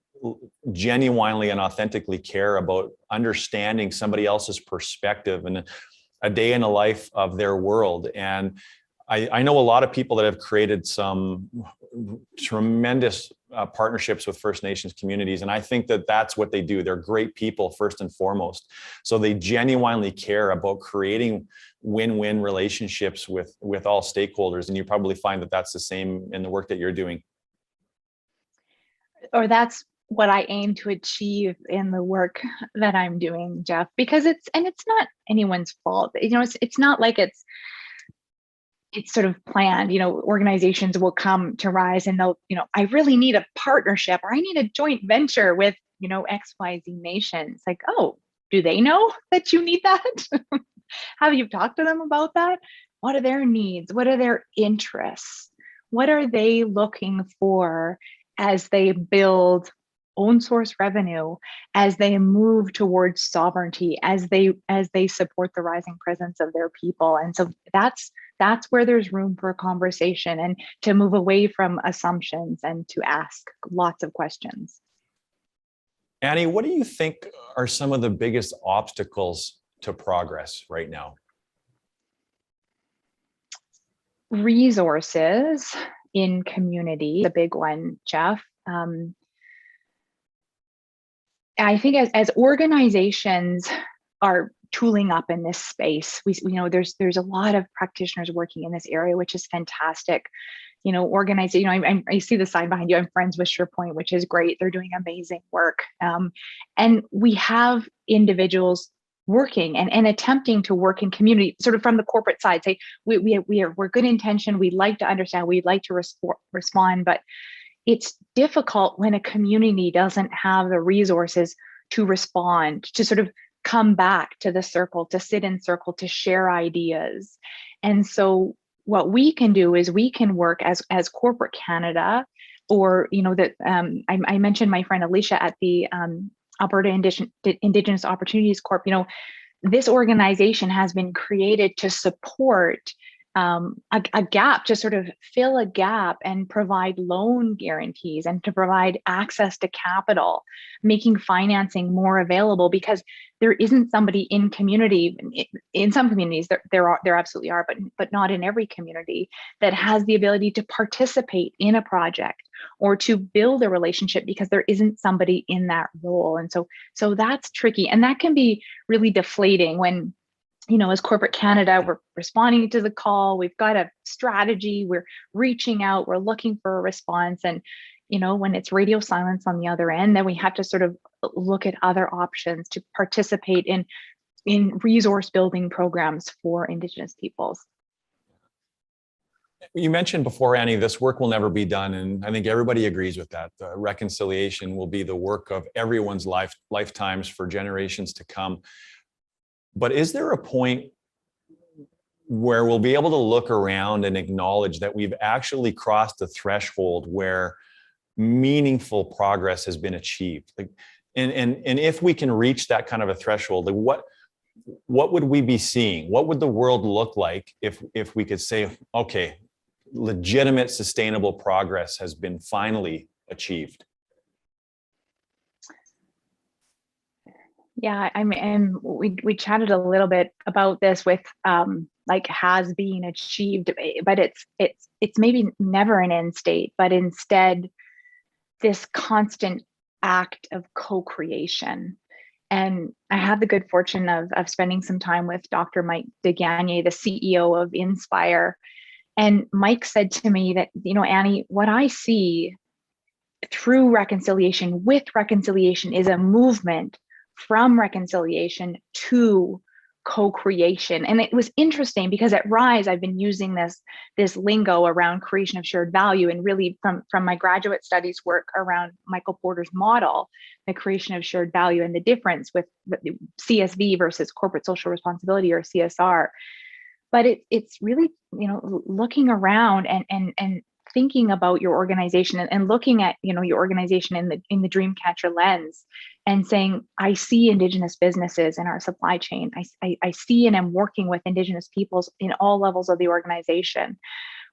genuinely and authentically care about understanding somebody else's perspective and a day in the life of their world. And I know a lot of people that have created some tremendous partnerships with First Nations communities. And I think that that's what they do. They're great people first and foremost. So they genuinely care about creating win-win relationships with all stakeholders. And you probably find that that's the same in the work that you're doing. Or that's what I aim to achieve in the work that I'm doing, Jeff, because it's not anyone's fault. It's not like it's sort of planned. Organizations will come to Rise and they'll, I really need a partnership, or I need a joint venture with, XYZ nation. It's like, oh, do they know that you need that? Have you talked to them about that? What are their needs? What are their interests? What are they looking for as they build own source revenue, as they move towards sovereignty, as they support the rising presence of their people? And so that's where there's room for a conversation and to move away from assumptions and to ask lots of questions. Annie, what do you think are some of the biggest obstacles to progress right now? Resources in community, the big one, Jeff. I think as organizations are tooling up in this space, there's a lot of practitioners working in this area, which is fantastic. I see the sign behind you. I'm friends with SurePoint, which is great. They're doing amazing work. And we have individuals working and attempting to work in community, sort of from the corporate side. Say we're good intention. We'd like to understand. We'd like to respond, but it's difficult when a community doesn't have the resources to respond, to sort of come back to the circle, to sit in circle, to share ideas. And so what we can do is we can work as corporate Canada, or, that I mentioned my friend Allyship at the Alberta Indigenous Opportunities Corp. This organization has been created to support a gap, to sort of fill a gap and provide loan guarantees and to provide access to capital, making financing more available, because there isn't somebody in community. In some communities, there absolutely are, but not in every community, that has the ability to participate in a project or to build a relationship, because there isn't somebody in that role. And so that's tricky, and that can be really deflating when, as corporate Canada, we're responding to the call, we've got a strategy, we're reaching out, we're looking for a response. And, when it's radio silence on the other end, then we have to sort of look at other options to participate in resource building programs for Indigenous peoples. You mentioned before, Annie, this work will never be done. And I think everybody agrees with that. The reconciliation will be the work of everyone's lifetimes for generations to come. But is there a point where we'll be able to look around and acknowledge that we've actually crossed the threshold where meaningful progress has been achieved? And if we can reach that kind of a threshold, what would we be seeing? What would the world look like if we could say, okay, legitimate, sustainable progress has been finally achieved? Yeah, I mean, we chatted a little bit about this with has been achieved, but it's maybe never an end state, but instead this constant act of co-creation. And I had the good fortune of spending some time with Dr. Mike DeGagne, the CEO of Inspire. And Mike said to me that, Annie, what I see through reconciliation, with reconciliation, is a movement from reconciliation to co-creation. And it was interesting because at Rise, I've been using this lingo around creation of shared value, and really from my graduate studies work around Michael Porter's model, the creation of shared value, and the difference with CSV versus corporate social responsibility, or CSR. But it's really, looking around and thinking about your organization and looking at, your organization in the Dreamcatcher lens, and saying, I see Indigenous businesses in our supply chain. I see and am working with Indigenous peoples in all levels of the organization.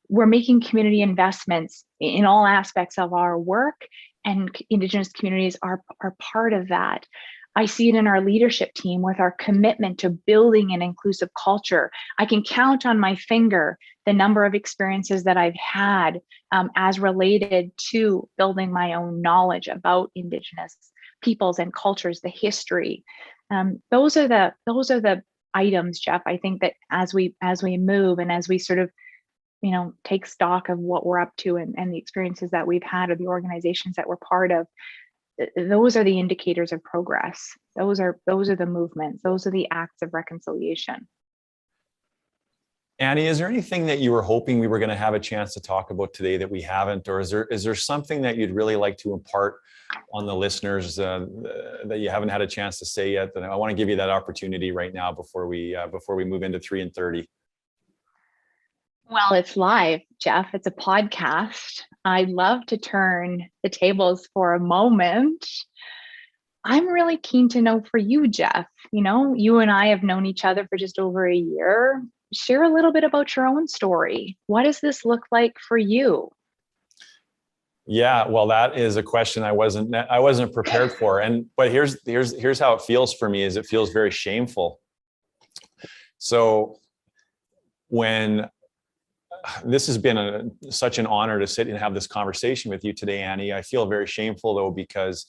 We're making community investments in all aspects of our work, and Indigenous communities are part of that. I see it in our leadership team with our commitment to building an inclusive culture. I can count on my finger the number of experiences that I've had as related to building my own knowledge about Indigenous peoples and cultures, the history. Those are the items, Jeff. I think that as we move and as we sort of take stock of what we're up to and the experiences that we've had, or the organizations that we're part of, those are the indicators of progress. Those are the movements. Those are the acts of reconciliation. Annie, is there anything that you were hoping we were going to have a chance to talk about today that we haven't, or is there something that you'd really like to impart on the listeners that you haven't had a chance to say yet? Then I want to give you that opportunity right now before we move into 3 and 30. Well, it's live, Jeff. It's a podcast. I'd love to turn the tables for a moment. I'm really keen to know for you, Jeff. You and I have known each other for just over a year. Share a little bit about your own story. What does this look like for you? Yeah, well, that is a question I wasn't prepared for. But here's how it feels for me. Is it feels very shameful. So when this has been such an honor to sit and have this conversation with you today, Annie, I feel very shameful though, because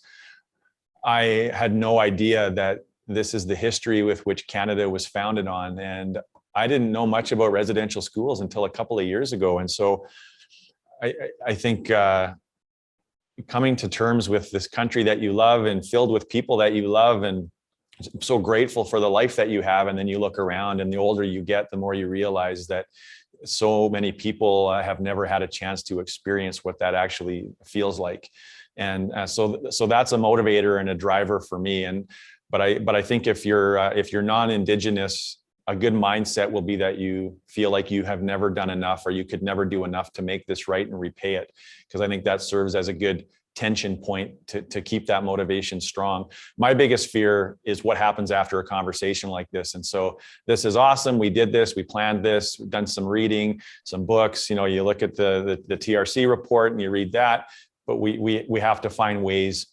I had no idea that this is the history with which Canada was founded on. And I didn't know much about residential schools until a couple of years ago. And so I think coming to terms with this country that you love and filled with people that you love, and I'm so grateful for the life that you have. And then you look around, and the older you get, the more you realize that so many people have never had a chance to experience what that actually feels like. And so that's a motivator and a driver for me. And But I think if you're non-Indigenous, a good mindset will be that you feel like you have never done enough, or you could never do enough to make this right and repay it. Because I think that serves as a good tension point to keep that motivation strong. My biggest fear is what happens after a conversation like this. And so this is awesome. We did this, we planned this, we've done some reading, some books, you look at the TRC report and you read that, but we have to find ways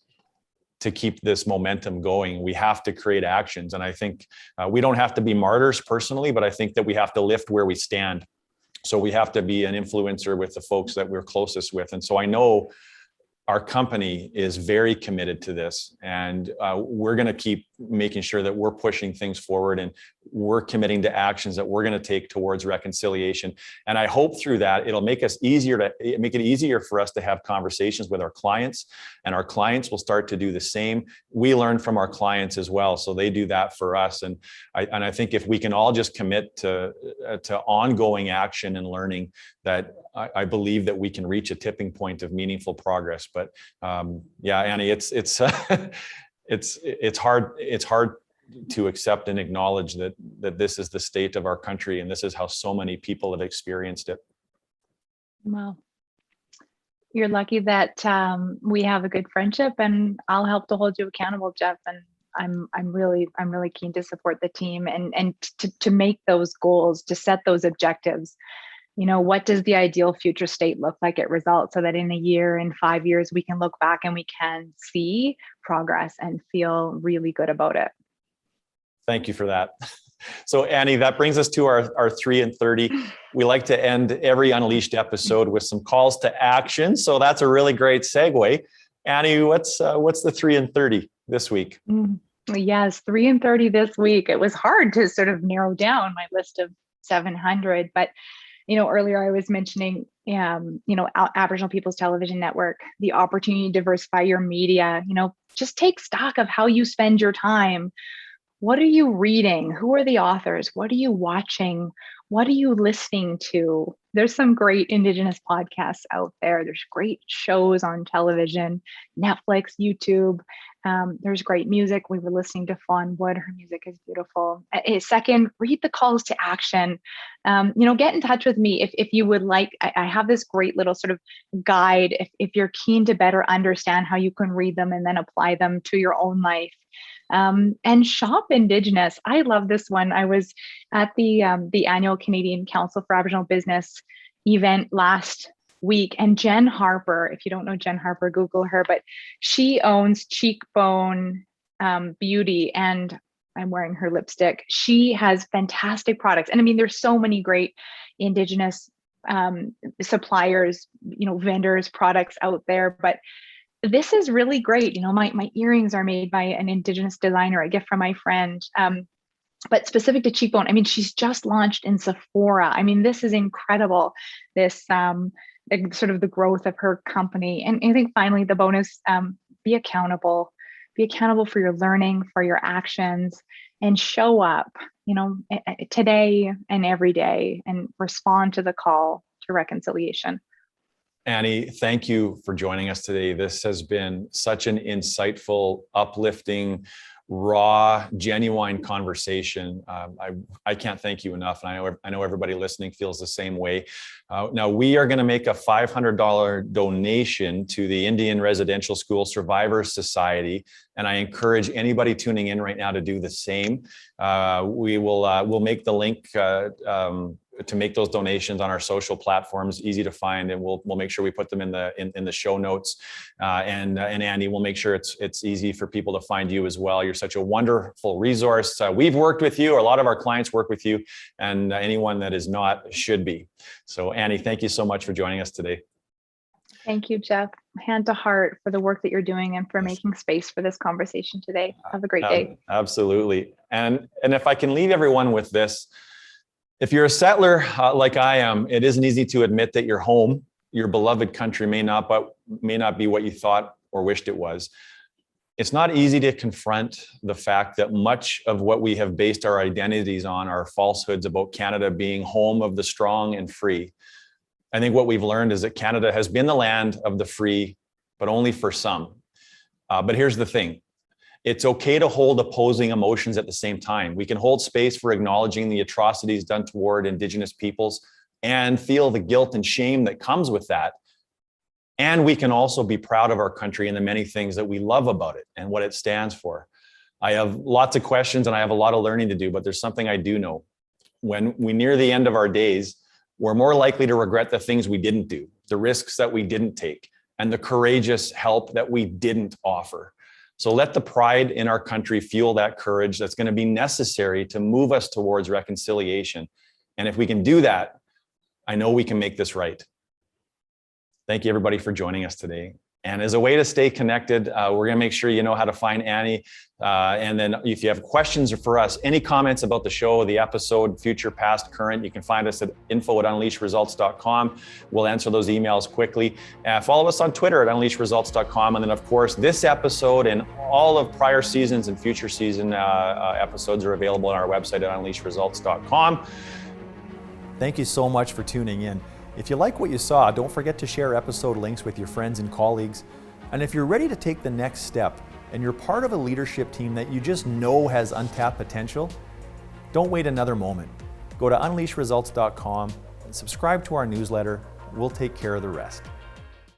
to keep this momentum going. We have to create actions. And I think we don't have to be martyrs personally, but I think that we have to lift where we stand. So we have to be an influencer with the folks that we're closest with. And so I know our company is very committed to this, and we're going to keep making sure that we're pushing things forward, and we're committing to actions that we're going to take towards reconciliation. And I hope through that, it'll make it easier for us to have conversations with our clients, and our clients will start to do the same. We learn from our clients as well, so they do that for us. And I think if we can all just commit to ongoing action and learning, that I believe that we can reach a tipping point of meaningful progress. But yeah, Annie, it's hard to accept and acknowledge that this is the state of our country, and this is how so many people have experienced it. Well, you're lucky that we have a good friendship, and I'll help to hold you accountable, Jeff. And I'm really keen to support the team and to make those goals, to set those objectives. What does the ideal future state look like at Results, so that in a year, in 5 years, we can look back and we can see progress and feel really good about it. Thank you for that. So Annie, that brings us to our 3 and 30. We like to end every Unleashed episode with some calls to action. So that's a really great segue. Annie, what's the 3 and 30 this week? Yes, 3 and 30 this week. It was hard to sort of narrow down my list of 700, but earlier I was mentioning, Aboriginal People's Television Network, the opportunity to diversify your media. Just take stock of how you spend your time. What are you reading? Who are the authors? What are you watching? What are you listening to? There's some great Indigenous podcasts out there. There's great shows on television, Netflix, YouTube. There's great music. We were listening to Fawn Wood. Her music is beautiful. Second, read the calls to action. Get in touch with me if you would like. I have this great little sort of guide if you're keen to better understand how you can read them and then apply them to your own life. And shop Indigenous. I love this one. I was at the annual Canadian Council for Aboriginal Business event last week, and Jen Harper, if you don't know Jen Harper, Google her, but she owns Cheekbone Beauty, and I'm wearing her lipstick. She has fantastic products. And I mean, there's so many great Indigenous suppliers, vendors, products out there, but this is really great. My earrings are made by an Indigenous designer, a gift from my friend. But specific to Cheekbone, I mean, she's just launched in Sephora. I mean, this is incredible. This sort of the growth of her company. And I think finally the bonus, be accountable. Be accountable for your learning, for your actions, and show up, today and every day, and respond to the call to reconciliation. Annie, thank you for joining us today. This has been such an insightful, uplifting, raw, genuine conversation. I can't thank you enough, and I know everybody listening feels the same way. Now, we are going to make a $500 donation to the Indian Residential School Survivors Society, and I encourage anybody tuning in right now to do the same. We'll make the link to make those donations on our social platforms, easy to find, and we'll make sure we put them in the show notes. And Andy, we'll make sure it's easy for people to find you as well. You're such a wonderful resource. We've worked with you, or a lot of our clients work with you, and anyone that is not should be. So Annie, thank you so much for joining us today. Thank you, Jeff. Hand to heart for the work that you're doing and for making space for this conversation today. Have a great day. Absolutely. And if I can leave everyone with this, if you're a settler like I am, it isn't easy to admit that your home, your beloved country may not be what you thought or wished it was. It's not easy to confront the fact that much of what we have based our identities on are falsehoods about Canada being home of the strong and free. I think what we've learned is that Canada has been the land of the free, but only for some. But here's the thing. It's okay to hold opposing emotions at the same time. We can hold space for acknowledging the atrocities done toward Indigenous peoples and feel the guilt and shame that comes with that. And we can also be proud of our country and the many things that we love about it and what it stands for. I have lots of questions and I have a lot of learning to do, but there's something I do know. When we near the end of our days, we're more likely to regret the things we didn't do, the risks that we didn't take, and the courageous help that we didn't offer. So let the pride in our country fuel that courage that's going to be necessary to move us towards reconciliation. And if we can do that, I know we can make this right. Thank you, everybody, for joining us today. And as a way to stay connected, we're going to make sure you know how to find Annie. And then if you have questions for us, any comments about the show, the episode, future, past, current, you can find us at info@unleashresults.com. We'll answer those emails quickly. Follow us on Twitter at unleashresults.com. And then, of course, this episode and all of prior seasons and future season episodes are available on our website at unleashresults.com. Thank you so much for tuning in. If you like what you saw, don't forget to share episode links with your friends and colleagues. And if you're ready to take the next step and you're part of a leadership team that you just know has untapped potential, don't wait another moment. Go to unleashresults.com and subscribe to our newsletter. We'll take care of the rest.